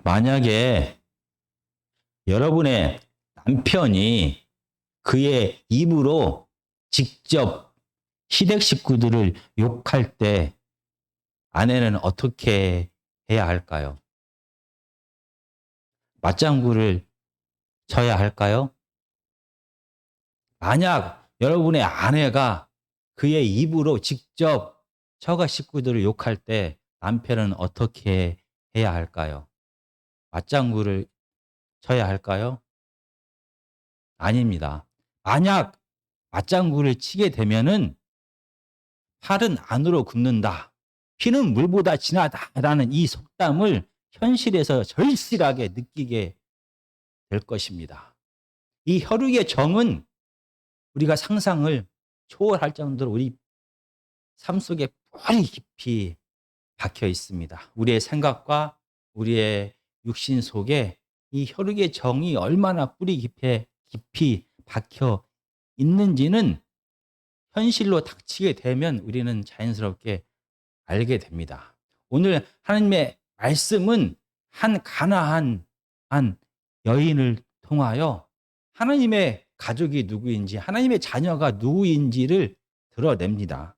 만약에 여러분의 남편이 그의 입으로 직접 시댁 식구들을 욕할 때 아내는 어떻게 해야 할까요? 맞장구를 쳐야 할까요? 만약 여러분의 아내가 그의 입으로 직접 처가 식구들을 욕할 때 남편은 어떻게 해야 할까요? 맞장구를 쳐야 할까요? 아닙니다. 만약 맞장구를 치게 되면은 팔은 안으로 굽는다. 피는 물보다 진하다라는 이 속담을 현실에서 절실하게 느끼게 될 것입니다. 이 혈육의 정은 우리가 상상을 초월할 정도로 우리 삶 속에 뿌리 깊이 박혀 있습니다. 우리의 생각과 우리의 육신 속에 이 혈육의 정이 얼마나 뿌리 깊이 박혀 있는지는 현실로 닥치게 되면 우리는 자연스럽게 알게 됩니다. 오늘 하나님의 말씀은 한 가나안 여인을 통하여 하나님의 가족이 누구인지, 하나님의 자녀가 누구인지를 드러냅니다.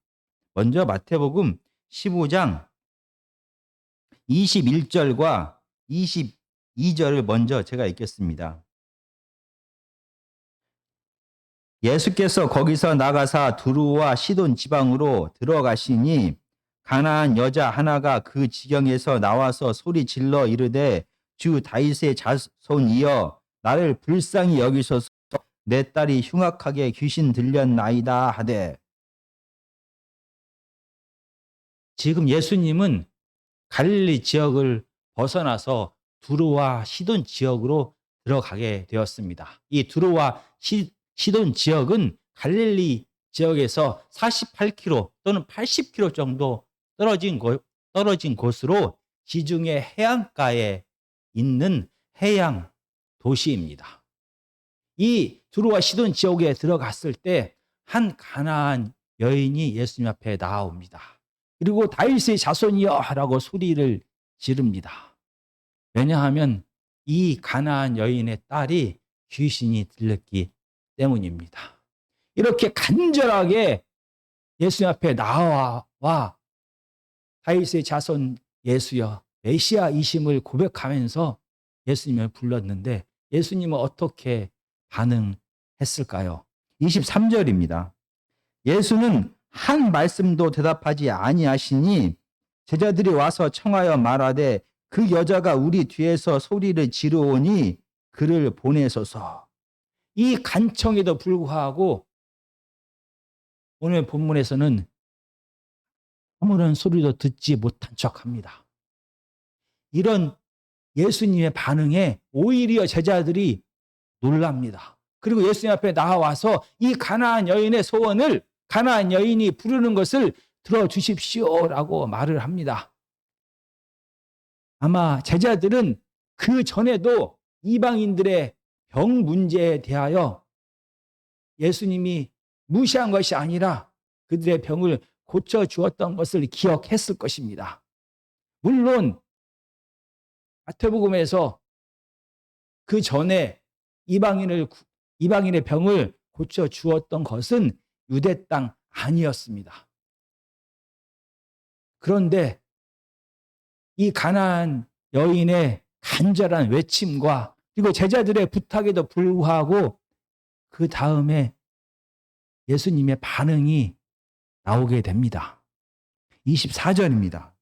먼저 마태복음 15장 21절과 22절을 먼저 제가 읽겠습니다. 예수께서 거기서 나가사 두루와 시돈 지방으로 들어가시니 가나안 여자 하나가 그 지경에서 나와서 소리 질러 이르되 주 다윗의 자손이여 나를 불쌍히 여기소서 내 딸이 흉악하게 귀신 들렸나이다 하되. 지금 예수님은 갈릴리 지역을 벗어나서 두루와 시돈 지역으로 들어가게 되었습니다. 이 두루와 시돈 지역은 갈릴리 지역에서 48km 또는 80km 정도 떨어진 곳으로 지중해 해안가에 있는 해양 도시입니다. 이 두루와 시돈 지역에 들어갔을 때 한 가나안 여인이 예수님 앞에 나옵니다. 그리고 다윗의 자손이여 라고 소리를 지릅니다. 왜냐하면 이 가나안 여인의 딸이 귀신이 들렸기 때문입니다. 이렇게 간절하게 예수님 앞에 나와 다윗의 자손 예수여 메시아이심을 고백하면서 예수님을 불렀는데 예수님은 어떻게 반응했을까요? 23절입니다. 예수는 한 말씀도 대답하지 아니하시니 제자들이 와서 청하여 말하되 그 여자가 우리 뒤에서 소리를 지르오니 그를 보내소서. 이 간청에도 불구하고 오늘 본문에서는 아무런 소리도 듣지 못한 척합니다. 이런 예수님의 반응에 오히려 제자들이 놀랍니다. 그리고 예수님 앞에 나와서 이 가나안 여인의 소원을 가나안 여인이 부르는 것을 들어주십시오라고 말을 합니다. 아마 제자들은 그 전에도 이방인들의 병 문제에 대하여 예수님이 무시한 것이 아니라 그들의 병을 고쳐주었던 것을 기억했을 것입니다. 물론 마태복음에서 그 전에 이방인의 병을 고쳐주었던 것은 유대 땅 아니었습니다. 그런데 이 가나안 여인의 간절한 외침과 그리고 제자들의 부탁에도 불구하고 그 다음에 예수님의 반응이 나오게 됩니다. 24절입니다.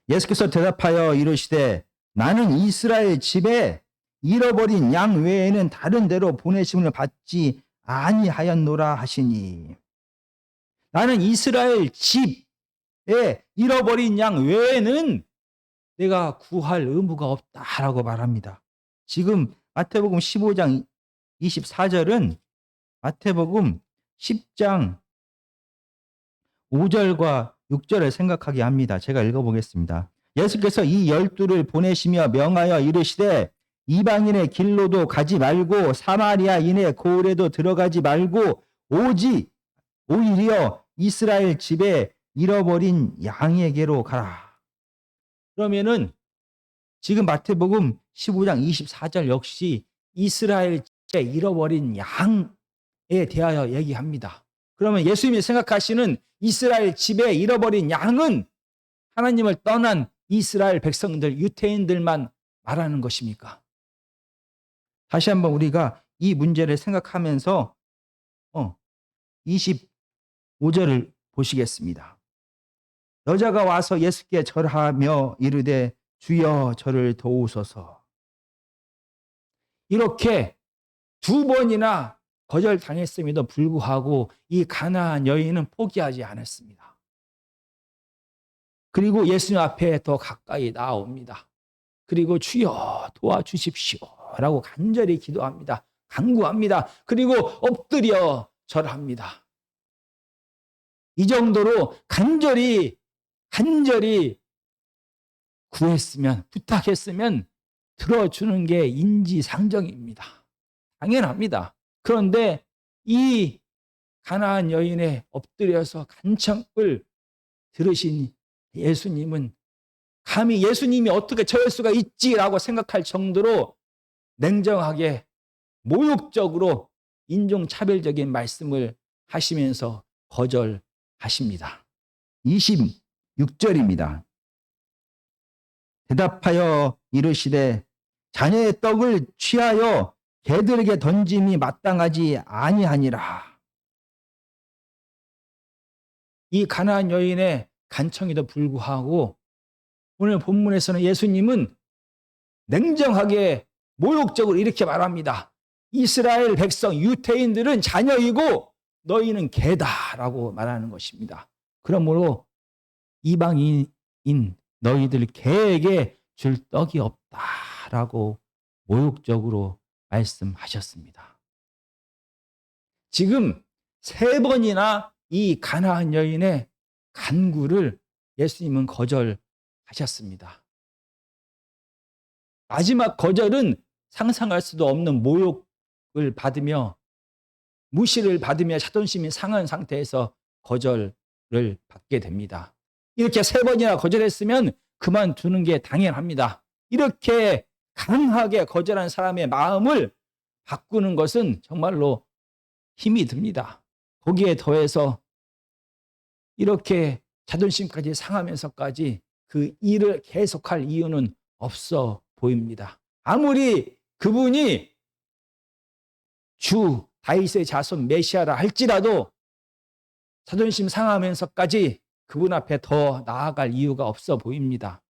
예수께서 대답하여 이르시되 나는 이스라엘 집에 잃어버린 양 외에는 다른 데로 보내심을 받지 아니하였노라 하시니. 나는 이스라엘 집에 잃어버린 양 외에는 내가 구할 의무가 없다라고 말합니다. 지금 마태복음 15장 24절은 마태복음 10장 5절과 6절을 생각하게 합니다. 제가 읽어보겠습니다. 예수께서 이 12를 보내시며 명하여 이르시되 이방인의 길로도 가지 말고 사마리아인의 고을에도 들어가지 말고 오히려 이스라엘 집에 잃어버린 양에게로 가라. 그러면은 지금 마태복음 15장 24절 역시 이스라엘 집에 잃어버린 양에 대하여 얘기합니다. 그러면 예수님이 생각하시는 이스라엘 집에 잃어버린 양은 하나님을 떠난 이스라엘 백성들, 유태인들만 말하는 것입니까? 다시 한번 우리가 이 문제를 생각하면서 25절을 보시겠습니다. 여자가 와서 예수께 절하며 이르되 주여 저를 도우소서. 이렇게 2번이나 거절당했음에도 불구하고 이 가나안 여인은 포기하지 않았습니다. 그리고 예수님 앞에 더 가까이 나옵니다. 그리고 주여 도와주십시오 라고 간절히 기도합니다. 간구합니다. 그리고 엎드려 절합니다. 이 정도로 간절히 구했으면, 부탁했으면 들어주는 게 인지상정입니다. 당연합니다. 그런데 이 가나안 여인의 엎드려서 간청을 들으신 예수님은 감히 예수님이 어떻게 저럴 수가 있지라고 생각할 정도로 냉정하게 모욕적으로 인종차별적인 말씀을 하시면서 거절하십니다. 26절입니다. 대답하여 이르시되 자녀의 떡을 취하여 개들에게 던짐이 마땅하지 아니하니라. 이 가나안 여인의 간청에도 불구하고 오늘 본문에서는 예수님은 냉정하게 모욕적으로 이렇게 말합니다. 이스라엘 백성 유태인들은 자녀이고 너희는 개다라고 말하는 것입니다. 그러므로 이방인 너희들 개에게 줄 떡이 없다라고 모욕적으로 말씀하셨습니다. 지금 3번이나 이 가나안 여인의 간구를 예수님은 거절하셨습니다. 마지막 거절은 상상할 수도 없는 모욕을 받으며 무시를 받으며 자존심이 상한 상태에서 거절을 받게 됩니다. 이렇게 3번이나 거절했으면 그만두는 게 당연합니다. 이렇게 강하게 거절한 사람의 마음을 바꾸는 것은 정말로 힘이 듭니다. 거기에 더해서 이렇게 자존심까지 상하면서까지 그 일을 계속할 이유는 없어 보입니다. 아무리 그분이 주 다윗의 자손 메시아라 할지라도 자존심 상하면서까지 그분 앞에 더 나아갈 이유가 없어 보입니다.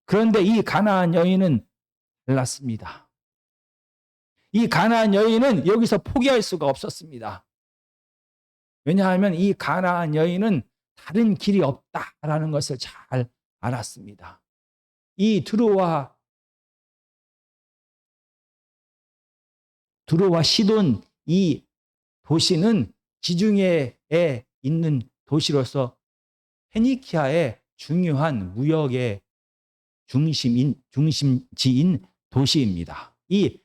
그런데 이 가나안 여인은 달랐습니다. 이 가나안 여인은 여기서 포기할 수가 없었습니다. 왜냐하면 이 가나안 여인은 다른 길이 없다라는 것을 잘 알았습니다. 이 두로와 시돈 이 도시는 지중해에 있는 도시로서 페니키아의 중요한 무역의 중심지인 도시입니다. 이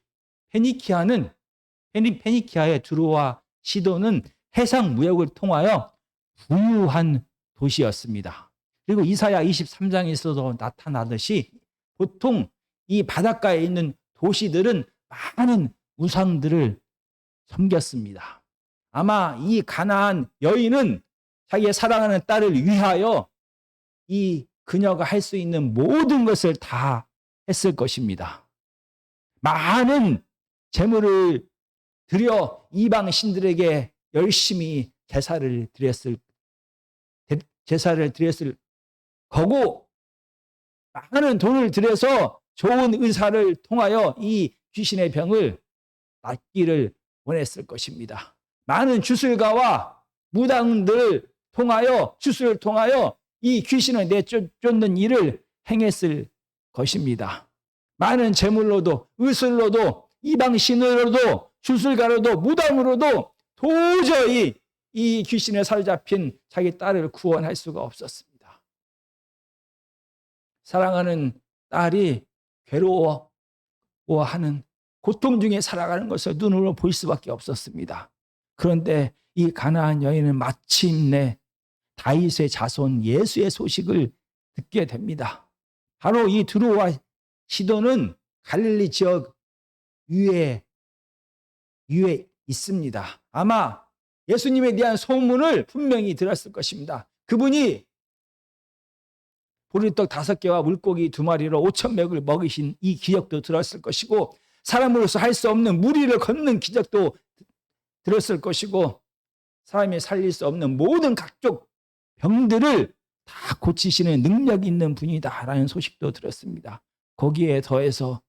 페니키아의 두로와 시돈은 해상 무역을 통하여 부유한 도시였습니다. 그리고 이사야 23장에서도 나타나듯이 보통 이 바닷가에 있는 도시들은 많은 우상들을 섬겼습니다. 아마 이 가나안 여인은 자기의 사랑하는 딸을 위하여 이 그녀가 할 수 있는 모든 것을 다 했을 것입니다. 많은 재물을 드려 이방 신들에게 열심히 제사를 드렸을 거고 많은 돈을 들여서 좋은 의사를 통하여 이 귀신의 병을 낫기를 원했을 것입니다. 많은 주술가와 무당들을 통하여 주술을 통하여 이 귀신을 내쫓는 일을 행했을 것입니다. 많은 재물로도 의술로도 이방신으로도 주술가로도 무당으로도 도저히 이 귀신에 사로잡힌 자기 딸을 구원할 수가 없었습니다. 사랑하는 딸이 괴로워하는 고통 중에 살아가는 것을 눈으로 볼 수밖에 없었습니다. 그런데 이 가나안 여인은 마침내 다윗의 자손 예수의 소식을 듣게 됩니다. 바로 이 두로와 시돈은 갈릴리 지역 위에 있습니다. 아마 예수님에 대한 소문을 분명히 들었을 것입니다. 그분이 보리떡 5개와 물고기 2마리로 5,000명을 먹이신 이 기적도 들었을 것이고, 사람으로서 할 수 없는 무리를 걷는 기적도 들었을 것이고, 사람이 살릴 수 없는 모든 각종 병들을 다 고치시는 능력 있는 분이다라는 소식도 들었습니다. 거기에 더해서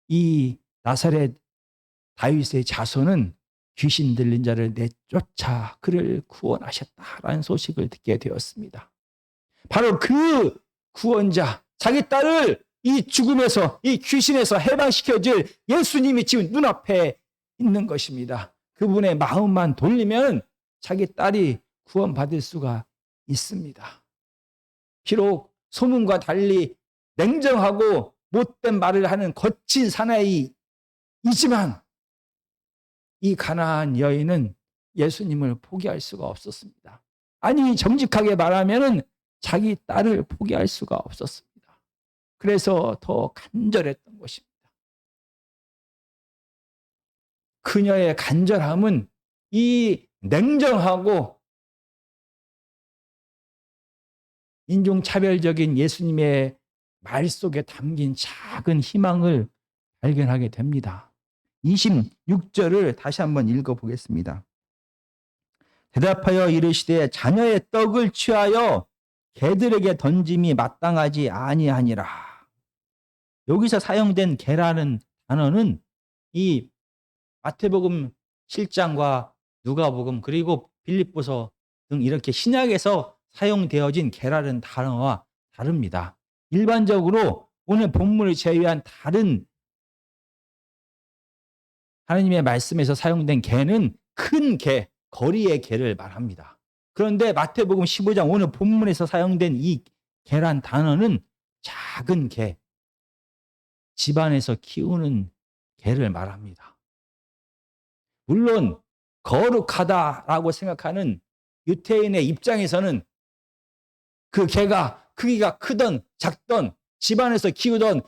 이 나사렛 다윗의 자손은 귀신 들린 자를 내쫓아 그를 구원하셨다라는 소식을 듣게 되었습니다. 바로 그 구원자, 자기 딸을 이 죽음에서, 이 귀신에서 해방시켜줄 예수님이 지금 눈앞에 있는 것입니다. 그분의 마음만 돌리면 자기 딸이 구원받을 수가 있습니다. 비록 소문과 달리 냉정하고 못된 말을 하는 거친 사나이이지만 이 가나안 여인은 예수님을 포기할 수가 없었습니다. 아니, 정직하게 말하면 자기 딸을 포기할 수가 없었습니다. 그래서 더 간절했던 것입니다. 그녀의 간절함은 이 냉정하고 인종차별적인 예수님의 말 속에 담긴 작은 희망을 발견하게 됩니다. 26절을 다시 한번 읽어보겠습니다. 대답하여 이르시되 자녀의 떡을 취하여 개들에게 던짐이 마땅하지 아니하니라. 여기서 사용된 개라는 단어는 이 마태복음 7장과 누가복음 그리고 빌립보서 등 이렇게 신약에서 사용되어진 개라는 단어와 다릅니다. 일반적으로 오늘 본문을 제외한 다른 하나님의 말씀에서 사용된 개는 큰 개, 거리의 개를 말합니다. 그런데 마태복음 15장 오늘 본문에서 사용된 이 개란 단어는 작은 개, 집안에서 키우는 개를 말합니다. 물론 거룩하다라고 생각하는 유태인의 입장에서는 그 개가 크기가 크던 작던 집안에서 키우던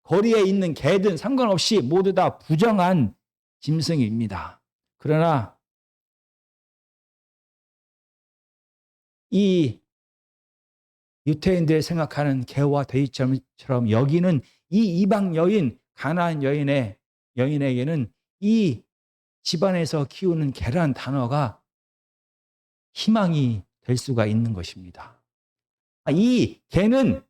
거리에 있는 개든 상관없이 모두 다 부정한 짐승입니다. 그러나 이 유태인들이 생각하는 개와 돼지처럼 여기는 이 이방 여인, 가나안 여인에게는 이 집안에서 키우는 개란 단어가 희망이 될 수가 있는 것입니다. 이 개는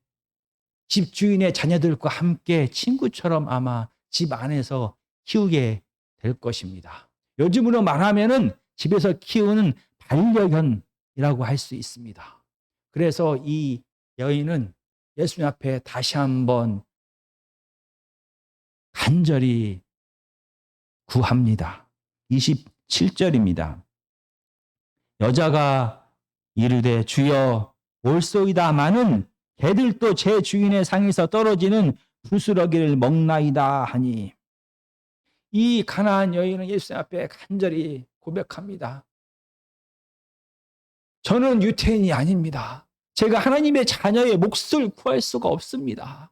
집주인의 자녀들과 함께 친구처럼 아마 집 안에서 키우게 될 것입니다. 요즘으로 말하면은 집에서 키우는 반려견이라고 할 수 있습니다. 그래서 이 여인은 예수님 앞에 다시 한번 간절히 구합니다. 27절입니다. 여자가 이르되 주여 올소이다마는 개들도 제 주인의 상에서 떨어지는 부스러기를 먹나이다 하니, 이 가나안 여인은 예수님 앞에 간절히 고백합니다. 저는 유태인이 아닙니다. 제가 하나님의 자녀의 몫을 구할 수가 없습니다.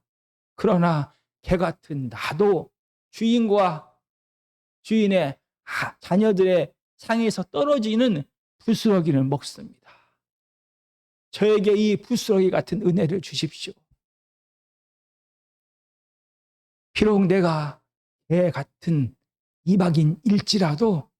그러나 개 같은 나도 주인과 주인의 자녀들의 상에서 떨어지는 부스러기를 먹습니다. 저에게 이 부스러기 같은 은혜를 주십시오. 비록 내가 개 같은 이방인일지라도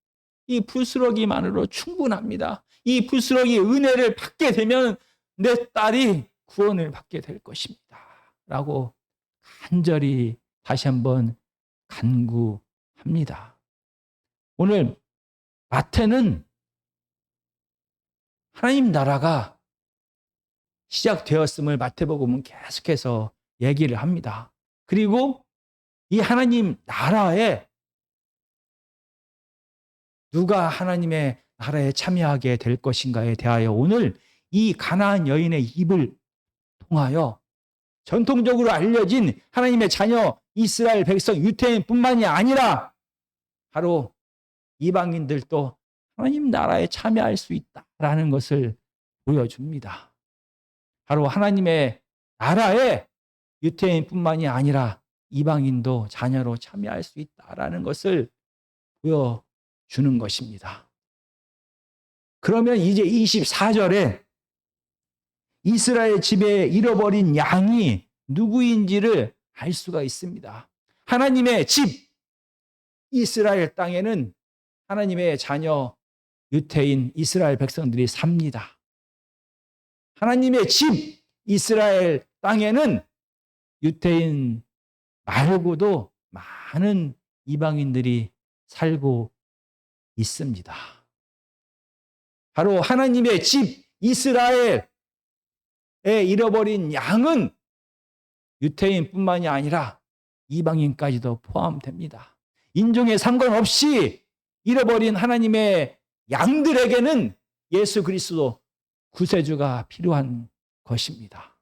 이 부스러기만으로 충분합니다. 이 부스러기 은혜를 받게 되면 내 딸이 구원을 받게 될 것입니다. 라고 간절히 다시 한번 간구합니다. 오늘 마태는 하나님 나라가 시작되었음을 마태복음은 계속해서 얘기를 합니다. 그리고 이 하나님 나라에 누가 하나님의 나라에 참여하게 될 것인가에 대하여 오늘 이 가나안 여인의 입을 통하여 전통적으로 알려진 하나님의 자녀 이스라엘 백성 유태인뿐만이 아니라 바로 이방인들도 하나님 나라에 참여할 수 있다라는 것을 보여줍니다. 바로 하나님의 나라에 유태인뿐만이 아니라 이방인도 자녀로 참여할 수 있다라는 것을 보여주는 것입니다. 그러면 이제 24절에 이스라엘 집에 잃어버린 양이 누구인지를 알 수가 있습니다. 하나님의 집 이스라엘 땅에는 하나님의 자녀 유태인 이스라엘 백성들이 삽니다. 하나님의 집 이스라엘 땅에는 유태인 말고도 많은 이방인들이 살고 있습니다. 바로 하나님의 집 이스라엘에 잃어버린 양은 유태인뿐만이 아니라 이방인까지도 포함됩니다. 인종에 상관없이 잃어버린 하나님의 양들에게는 예수 그리스도 구세주가 필요한 것입니다.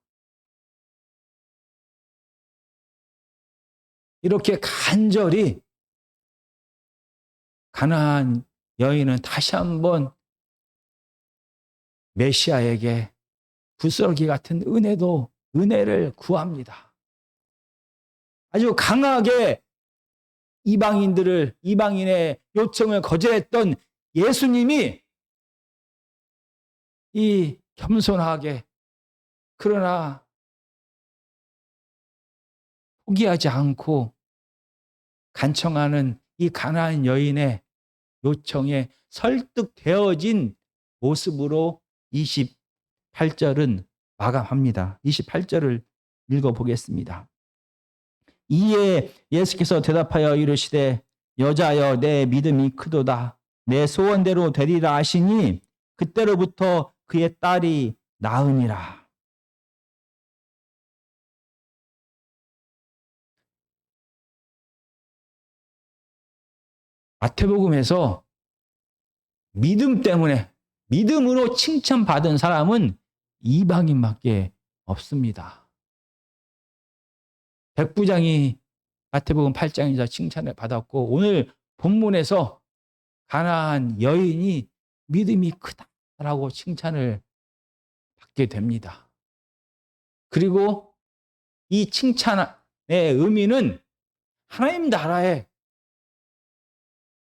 이렇게 간절히 가나안 여인은 다시 한번 메시아에게 부스러기 같은 은혜를 구합니다. 아주 강하게 이방인의 요청을 거절했던 예수님이 이 겸손하게 그러나 포기하지 않고 간청하는 이 가나안 여인의 요청에 설득되어진 모습으로 28절은 마감합니다. 28절을 읽어보겠습니다. 이에 예수께서 대답하여 이르시되 여자여 내 믿음이 크도다. 내 소원대로 되리라 하시니 그때로부터 그의 딸이 나으니라. 마태복음에서 믿음 때문에 믿음으로 칭찬받은 사람은 이방인밖에 없습니다. 백부장이 마태복음 8장에서 칭찬을 받았고 오늘 본문에서 가나안 여인이 믿음이 크다라고 칭찬을 받게 됩니다. 그리고 이 칭찬의 의미는 하나님 나라에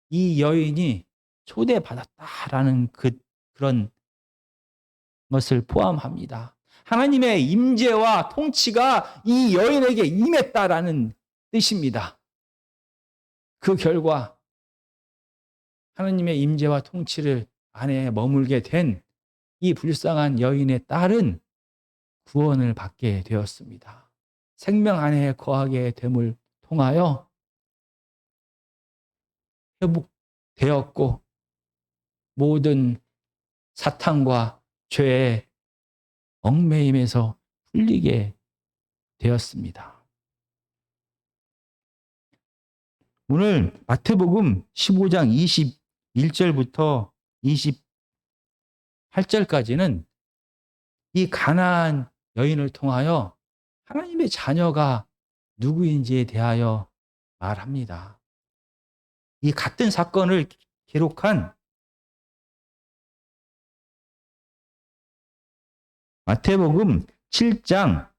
이 여인이 초대받았다라는 그런 것을 포함합니다. 하나님의 임재와 통치가 이 여인에게 임했다라는 뜻입니다. 그 결과 하나님의 임재와 통치를 안에 머물게 된 이 불쌍한 여인의 딸은 구원을 받게 되었습니다. 생명 안에 거하게 됨을 통하여 회복되었고 모든 사탄과 죄의 얽매임에서 풀리게 되었습니다. 오늘 마태복음 15장 21절부터 28절까지는 이 가나안 여인을 통하여 하나님의 자녀가 누구인지에 대하여 말합니다. 이 같은 사건을 기록한 마태복음 7장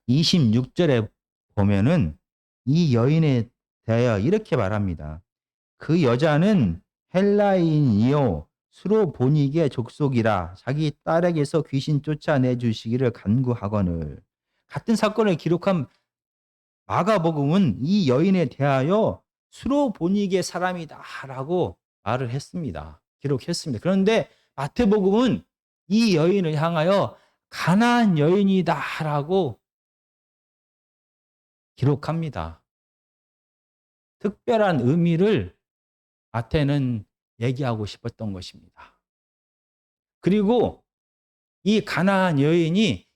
26절에 보면은 이 여인에 대하여 이렇게 말합니다. 그 여자는 헬라인이요 수로보니게 족속이라 자기 딸에게서 귀신 쫓아내 주시기를 간구하거늘. 같은 사건을 기록한 마가복음은 이 여인에 대하여 수로보니게 사람이다라고 말을 했습니다. 기록했습니다. 그런데 마태복음은 이 여인을 향하여 가나안 여인이다라고 기록합니다. 특별한 의미를 마태는 얘기하고 싶었던 것입니다. 그리고 이 가나안 여인이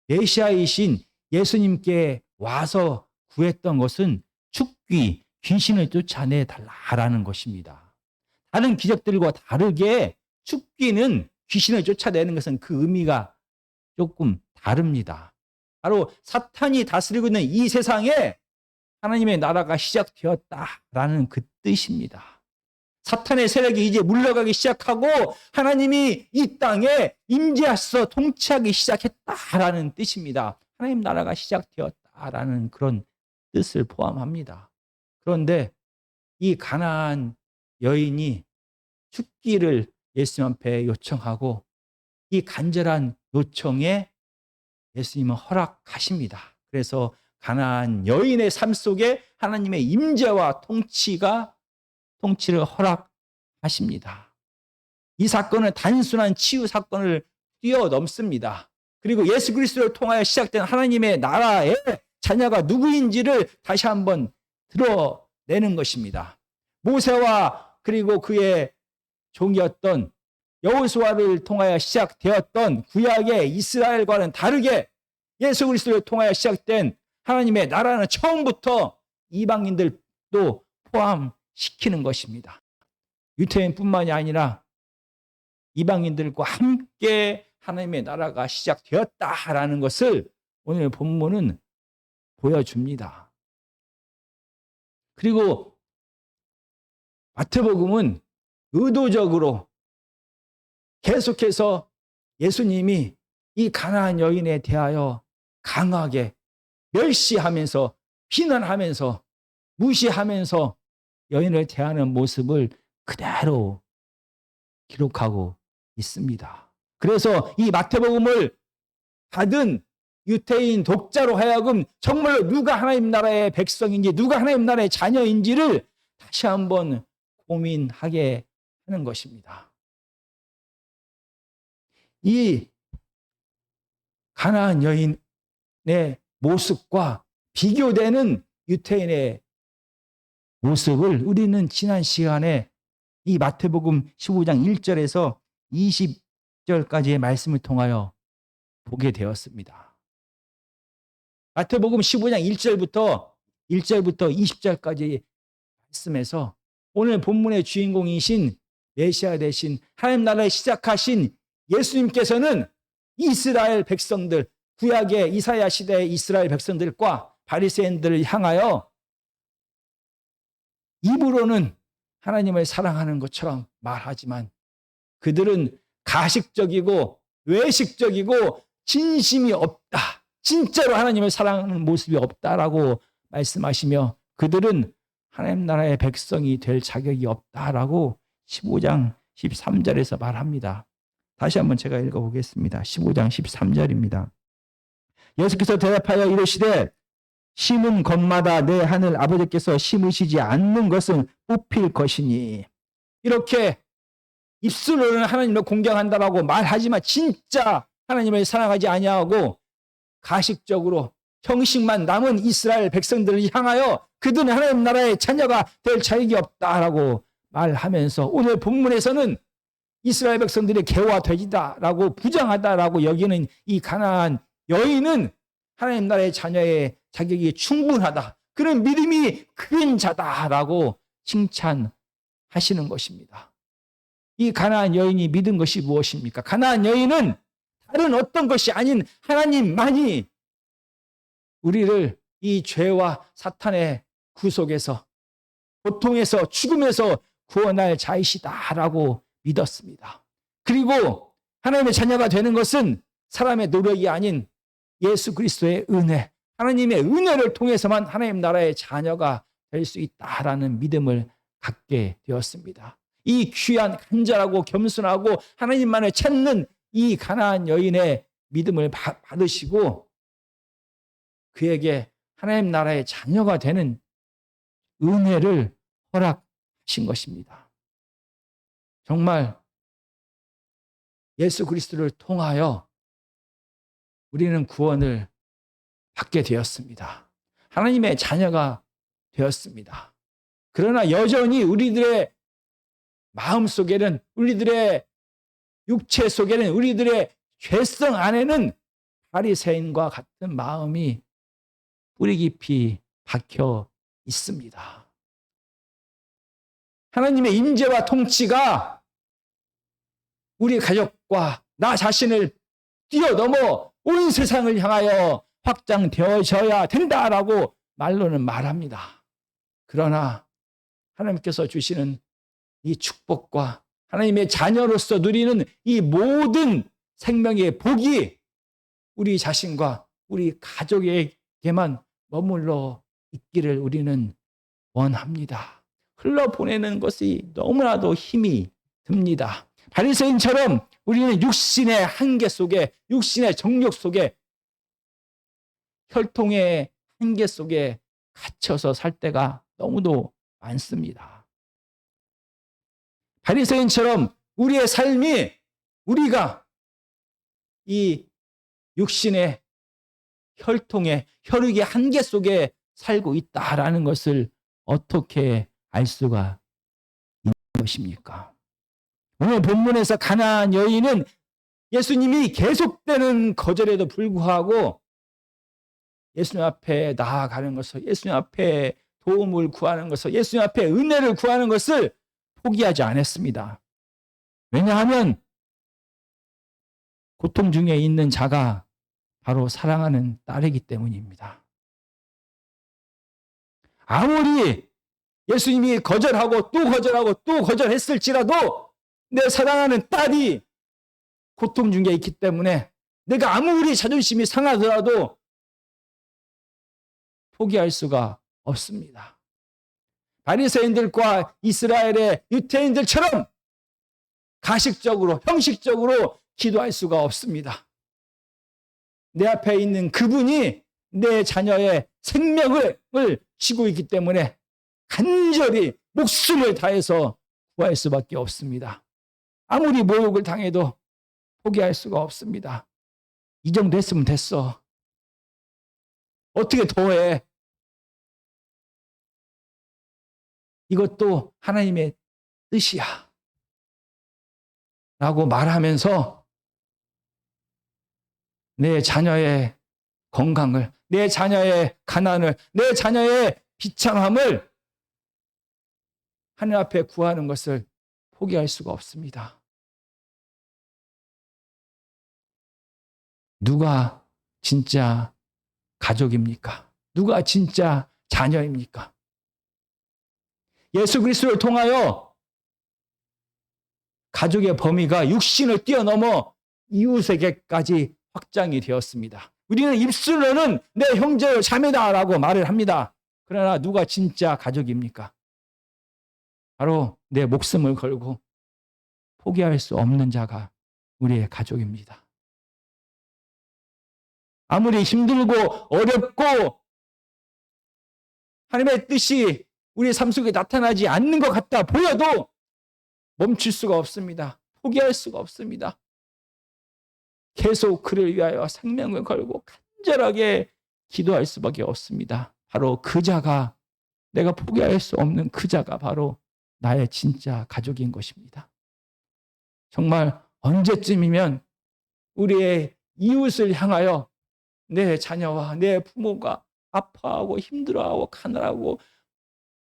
메시아이신 예수님께 와서 구했던 것은 축귀, 귀신을 쫓아내 달라라는 것입니다. 다른 기적들과 다르게 축귀는 귀신을 쫓아내는 것은 그 의미가 조금 다릅니다. 바로 사탄이 다스리고 있는 이 세상에 하나님의 나라가 시작되었다라는 그 뜻입니다. 사탄의 세력이 이제 물러가기 시작하고 하나님이 이 땅에 임재하셔서 통치하기 시작했다라는 뜻입니다. 하나님 나라가 시작되었다. 되었다라는 그런 뜻을 포함합니다. 그런데 이 가나안 여인이 죽기를 예수님 앞에 요청하고 이 간절한 요청에 예수님은 허락하십니다. 그래서 가나안 여인의 삶 속에 하나님의 임재와 통치를 허락하십니다. 이 사건은 단순한 치유 사건을 뛰어넘습니다. 그리고 예수 그리스도를 통하여 시작된 하나님의 나라의 자녀가 누구인지를 다시 한번 드러내는 것입니다. 모세와 그리고 그의 종이었던 여호수아를 통하여 시작되었던 구약의 이스라엘과는 다르게 예수 그리스도를 통하여 시작된 하나님의 나라는 처음부터 이방인들도 포함시키는 것입니다. 유태인뿐만이 아니라 이방인들과 함께 하나님의 나라가 시작되었다라는 것을 오늘 본문은 보여줍니다. 그리고 마태복음은 의도적으로 계속해서 예수님이 이 가나안 여인에 대하여 강하게 멸시하면서 비난하면서 무시하면서 여인을 대하는 모습을 그대로 기록하고 있습니다. 그래서 이 마태복음을 받은 유태인 독자로 하여금 정말로 누가 하나님 나라의 백성인지 누가 하나님 나라의 자녀인지를 다시 한번 고민하게 하는 것입니다. 이 가나안 여인의 모습과 비교되는 유태인의 모습을 우리는 지난 시간에 이 마태복음 15장 1절에서 20절까지의 말씀을 통하여 보게 되었습니다. 마태복음 15장 1절부터 20절까지 말씀에서 오늘 본문의 주인공이신 메시아 되신 하나님 나라를 시작하신 예수님께서는 이스라엘 백성들, 구약의 이사야 시대의 이스라엘 백성들과 바리새인들을 향하여 입으로는 하나님을 사랑하는 것처럼 말하지만 그들은 가식적이고 외식적이고 진심이 없다. 진짜로 하나님을 사랑하는 모습이 없다라고 말씀하시며 그들은 하나님 나라의 백성이 될 자격이 없다라고 15장 13절에서 말합니다. 다시 한번 제가 읽어보겠습니다. 15장 13절입니다. 예수께서 대답하여 이르시되 심은 것마다 내 하늘 아버지께서 심으시지 않는 것은 뽑힐 것이니. 이렇게 입술로는 하나님을 공경한다라고 말하지만 진짜 하나님을 사랑하지 아니하고 가식적으로 형식만 남은 이스라엘 백성들을 향하여 그들은 하나님 나라의 자녀가 될 자격이 없다라고 말하면서 오늘 본문에서는 이스라엘 백성들이 개와 돼지다라고 부정하다라고 여기는 이 가나안 여인은 하나님 나라의 자녀의 자격이 충분하다. 그런 믿음이 큰 자다라고 칭찬하시는 것입니다. 이 가나안 여인이 믿은 것이 무엇입니까? 가나안 여인은 다른 어떤 것이 아닌 하나님만이 우리를 이 죄와 사탄의 구속에서 고통에서 죽음에서 구원할 자이시다라고 믿었습니다. 그리고 하나님의 자녀가 되는 것은 사람의 노력이 아닌 예수 그리스도의 은혜, 하나님의 은혜를 통해서만 하나님 나라의 자녀가 될 수 있다라는 믿음을 갖게 되었습니다. 이 귀한 간절하고 겸손하고 하나님만을 찾는 이 가나안 여인의 믿음을 받으시고 그에게 하나님 나라의 자녀가 되는 은혜를 허락하신 것입니다. 정말 예수 그리스도를 통하여 우리는 구원을 받게 되었습니다. 하나님의 자녀가 되었습니다. 그러나 여전히 우리들의 마음 속에는 우리들의 육체 속에는 우리들의 죄성 안에는 바리새인과 같은 마음이 뿌리 깊이 박혀 있습니다. 하나님의 임재와 통치가 우리 가족과 나 자신을 뛰어넘어 온 세상을 향하여 확장되어져야 된다라고 말로는 말합니다. 그러나 하나님께서 주시는 이 축복과 하나님의 자녀로서 누리는 이 모든 생명의 복이 우리 자신과 우리 가족에게만 머물러 있기를 우리는 원합니다. 흘러보내는 것이 너무나도 힘이 듭니다. 바리새인처럼 우리는 육신의 한계 속에, 육신의 정욕 속에, 혈통의 한계 속에 갇혀서 살 때가 너무도 많습니다. 바리새인처럼 우리의 삶이, 우리가 이 육신의 혈통의, 혈육의 한계 속에 살고 있다라는 것을 어떻게 알 수가 있는 것입니까? 오늘 본문에서 가나안 여인은 예수님이 계속되는 거절에도 불구하고 예수님 앞에 나아가는 것을, 예수님 앞에 도움을 구하는 것을, 예수님 앞에 은혜를 구하는 것을 포기하지 않았습니다. 왜냐하면 고통 중에 있는 자가 바로 사랑하는 딸이기 때문입니다. 아무리 예수님이 거절하고 또 거절하고 또 거절했을지라도 내 사랑하는 딸이 고통 중에 있기 때문에 내가 아무리 자존심이 상하더라도 포기할 수가 없습니다. 바리새인들과 이스라엘의 유대인들처럼 가식적으로, 형식적으로 기도할 수가 없습니다. 내 앞에 있는 그분이 내 자녀의 생명을 쥐고 있기 때문에 간절히 목숨을 다해서 구할 수밖에 없습니다. 아무리 모욕을 당해도 포기할 수가 없습니다. 이 정도 했으면 됐어. 어떻게 더 해? 이것도 하나님의 뜻이야. 라고 말하면서 내 자녀의 건강을, 내 자녀의 가난을, 내 자녀의 비참함을 하늘 앞에 구하는 것을 포기할 수가 없습니다. 누가 진짜 가족입니까? 누가 진짜 자녀입니까? 예수 그리스도를 통하여 가족의 범위가 육신을 뛰어넘어 이웃에게까지 확장이 되었습니다. 우리는 입술로는 내 형제 자매다라고 말을 합니다. 그러나 누가 진짜 가족입니까? 바로 내 목숨을 걸고 포기할 수 없는 자가 우리의 가족입니다. 아무리 힘들고 어렵고 하나님의 뜻이 우리의 삶 속에 나타나지 않는 것 같다 보여도 멈출 수가 없습니다. 포기할 수가 없습니다. 계속 그를 위하여 생명을 걸고 간절하게 기도할 수밖에 없습니다. 바로 그 자가, 내가 포기할 수 없는 그 자가 바로 나의 진짜 가족인 것입니다. 정말 언제쯤이면 우리의 이웃을 향하여 내 자녀와 내 부모가 아파하고 힘들어하고 가난하고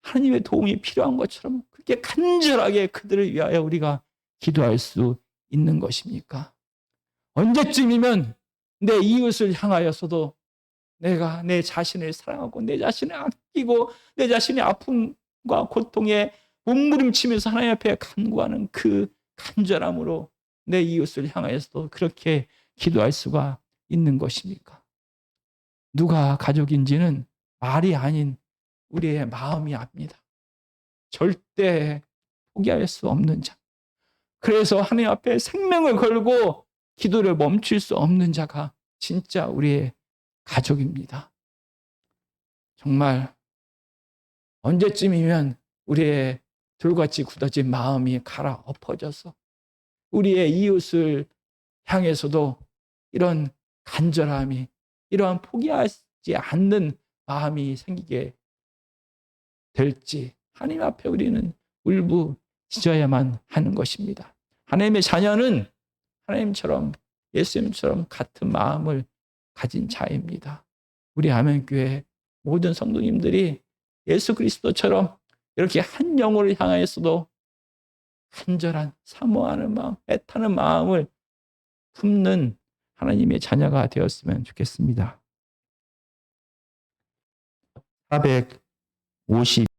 하나님의 도움이 필요한 것처럼 그렇게 간절하게 그들을 위하여 우리가 기도할 수 있는 것입니까? 언제쯤이면 내 이웃을 향하여서도 내가 내 자신을 사랑하고 내 자신을 아끼고 내 자신의 아픔과 고통에 몸부림치면서 하나님 앞에 간구하는 그 간절함으로 내 이웃을 향하여서도 그렇게 기도할 수가 있는 것입니까? 누가 가족인지는 말이 아닌 우리의 마음이 압니다. 절대 포기할 수 없는 자. 그래서 하나님 앞에 생명을 걸고 기도를 멈출 수 없는 자가 진짜 우리의 가족입니다. 정말 언제쯤이면 우리의 돌같이 굳어진 마음이 갈아엎어져서 우리의 이웃을 향해서도 이런 간절함이, 이러한 포기하지 않는 마음이 생기게 될지 하나님 앞에 우리는 울부짖어야만 하는 것입니다. 하나님의 자녀는 하나님처럼, 예수님처럼 같은 마음을 가진 자입니다. 우리 아멘교회 모든 성도님들이 예수 그리스도처럼 이렇게 한 영혼을 향하여서도 간절한 사모하는 마음, 애타는 마음을 품는 하나님의 자녀가 되었으면 좋겠습니다. 450